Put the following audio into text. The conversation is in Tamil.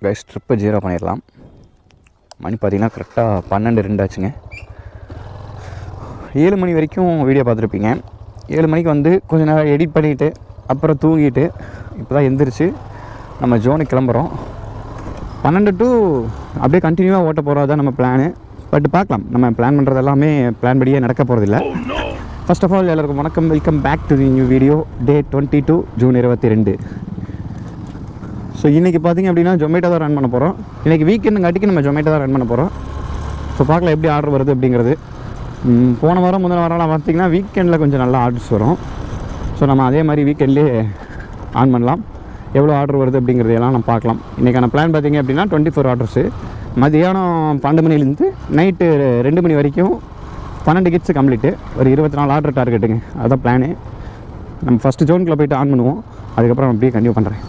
கைஸ் ட்ரிப்பை 0 பண்ணிடலாம். மணி பார்த்திங்கன்னா கரெக்டாக 12:02 ஆச்சுங்க. 7 மணி வரைக்கும் வீடியோ பார்த்துருப்பீங்க. 7 மணிக்கு வந்து கொஞ்சம் நேரம் எடிட் பண்ணிவிட்டு அப்புறம் தூங்கிட்டு இப்போ தான் எந்திரிச்சு நம்ம ஜோனுக்கு கிளம்புறோம். 12 to அப்படியே கண்டினியூவாக ஓட்ட போகிறது தான் நம்ம பிளானு. பட் பார்க்கலாம், நம்ம பிளான் பண்ணுறது எல்லாமே பிளான் படியே நடக்க போகிறதில்ல. ஃபர்ஸ்ட் ஆஃப் ஆல் எல்லாருக்கும் வணக்கம், welcome back to the new video. Day 22 June 22. So இன்றைக்கி பார்த்திங்க அப்படின்னா ஜொமேட்டோ தான் ரன் பண்ண போகிறோம். இன்றைக்கி வீக்கெண்டுங்காட்டிக்கு நம்ம ஜொமேட்டோ தான் ரன் பண்ண போகிறோம். ஸோ பார்க்கலாம் எப்படி ஆர்டர் வருது அப்படிங்கிறது. போன வாரம் முதல் வாரம்லாம் பார்த்திங்கன்னா வீக்கெண்டில் கொஞ்சம் நல்லா ஆர்டர்ஸ் வரும். ஸோ நம்ம அதே மாதிரி வீக்கெண்ட்லேயே ஆன் பண்ணலாம். எவ்வளோ ஆர்டர் வருது அப்படிங்கிறதையெல்லாம் நம்ம பார்க்கலாம். இன்றைக்கான பிளான் பார்த்திங்க அப்படின்னா 24 ஆர்டர்ஸு. மதியானம் 12 மணிலேருந்து நைட்டு 2 மணி வரைக்கும் 12 கிட்ஸு கம்ப்ளீட்டு. ஒரு 24 ஆர்டர் டார்கெட்டுங்க. அதுதான் பிளானு. நம்ம ஃபஸ்ட்டு ஜோனுக்குள்ளே போய்ட்டு ஆன் பண்ணுவோம். அதுக்கப்புறம் அப்படியே கண்டினியூ பண்ணுறேன்.